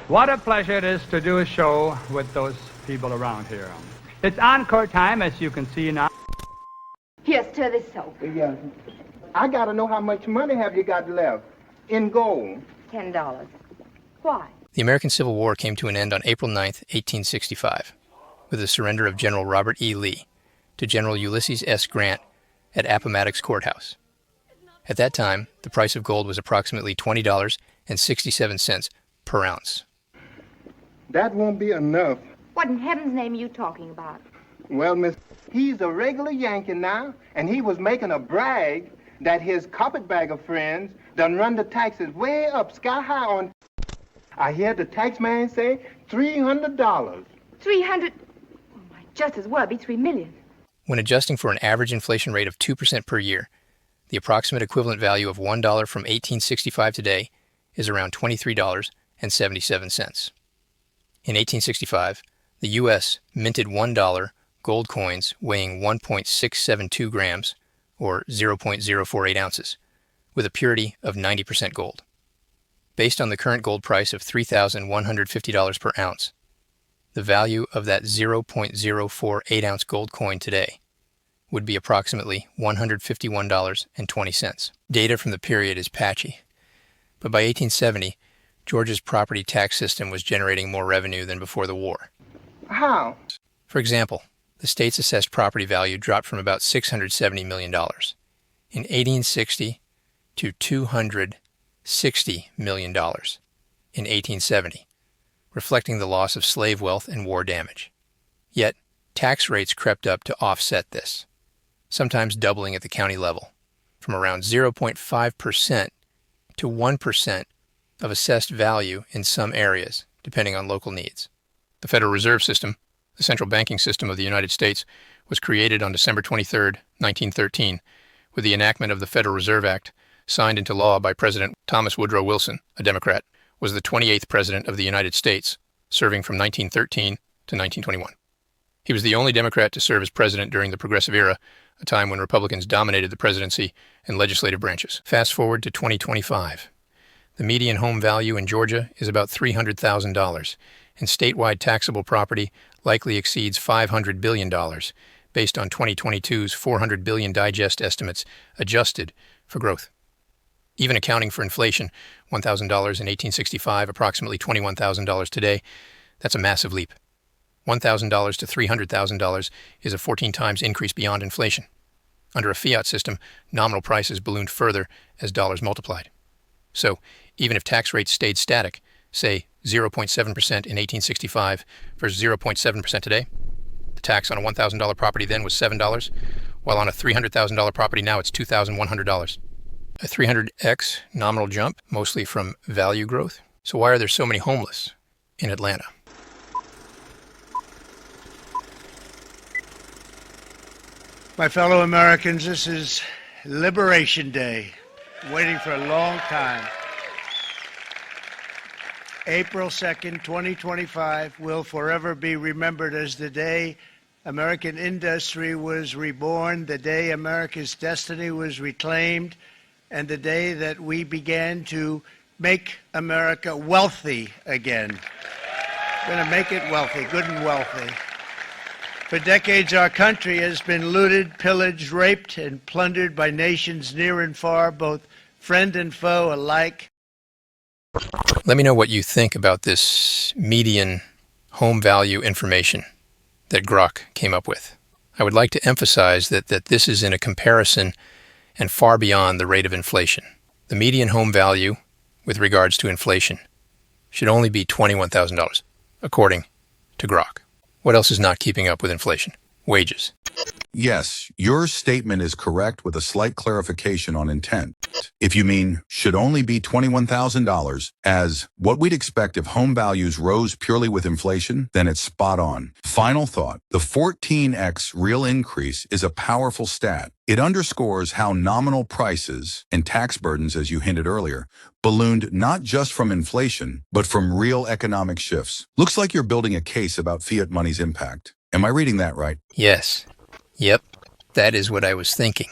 What a pleasure it is to do a show with those people around here. It's encore time, as you can see now. Here, stir this soap. Yeah. I gotta know how much money have you got left in gold? $10. Why? The American Civil War came to an end on April 9, 1865, with the surrender of General Robert E. Lee to General Ulysses S. Grant at Appomattox Courthouse. At that time, the price of gold was approximately $20.67 per ounce. That won't be enough. What in heaven's name are you talking about? Well, miss, he's a regular Yankee now, and he was making a brag that his carpetbagger friends done run the taxes way up sky high on. I hear the tax man say $300. 300? Oh, might just as well be 3 million. When adjusting for an average inflation rate of 2% per year, the approximate equivalent value of $1 from 1865 today is around $23.77. In 1865, the U.S. minted $1 gold coins weighing 1.672 grams, or 0.048 ounces, with a purity of 90% gold. Based on the current gold price of $3,150 per ounce, the value of that 0.048 ounce gold coin today would be approximately $151.20. Data from the period is patchy, but by 1870, Georgia's property tax system was generating more revenue than before the war. How? For example, the state's assessed property value dropped from about $670 million in 1860 to $260 million in 1870, reflecting the loss of slave wealth and war damage. Yet, tax rates crept up to offset this, sometimes doubling at the county level, from around 0.5% to 1% of assessed value in some areas, depending on local needs. The Federal Reserve System, the central banking system of the United States, was created on December 23, 1913, with the enactment of the Federal Reserve Act, signed into law by President Thomas Woodrow Wilson, a Democrat, was the 28th President of the United States, serving from 1913 to 1921. He was the only Democrat to serve as president during the Progressive Era, a time when Republicans dominated the presidency and legislative branches. Fast forward to 2025. The median home value in Georgia is about $300,000, and statewide taxable property likely exceeds $500 billion, based on 2022's $400 billion digest estimates adjusted for growth. Even accounting for inflation, $1,000 in 1865, approximately $21,000 today, that's a massive leap. $1,000 to $300,000 is a 14 times increase beyond inflation. Under a fiat system, nominal prices ballooned further as dollars multiplied. So, even if tax rates stayed static, say 0.7% in 1865 versus 0.7% today, the tax on a $1,000 property then was $7, while on a $300,000 property now it's $2,100. A 300x nominal jump, mostly from value growth. So why are there so many homeless in Atlanta? My fellow Americans, this is Liberation Day, waiting for a long time. April 2nd, 2025 will forever be remembered as the day American industry was reborn, the day America's destiny was reclaimed, and the day that we began to make America wealthy again. We're going to make it wealthy, good and wealthy. For decades, our country has been looted, pillaged, raped, and plundered by nations near and far, both friend and foe alike. Let me know what you think about this median home value information that Grok came up with. I would like to emphasize that this is in a comparison and far beyond the rate of inflation. The median home value, with regards to inflation, should only be $21,000, according to Grok. What else is not keeping up with inflation? Wages. Yes, your statement is correct with a slight clarification on intent. If you mean should only be $21,000 as what we'd expect if home values rose purely with inflation, then it's spot on. Final thought, the 14x real increase is a powerful stat. It underscores how nominal prices and tax burdens, as you hinted earlier, ballooned not just from inflation, but from real economic shifts. Looks like you're building a case about fiat money's impact. Am I reading that right? Yes. Yep. That is what I was thinking.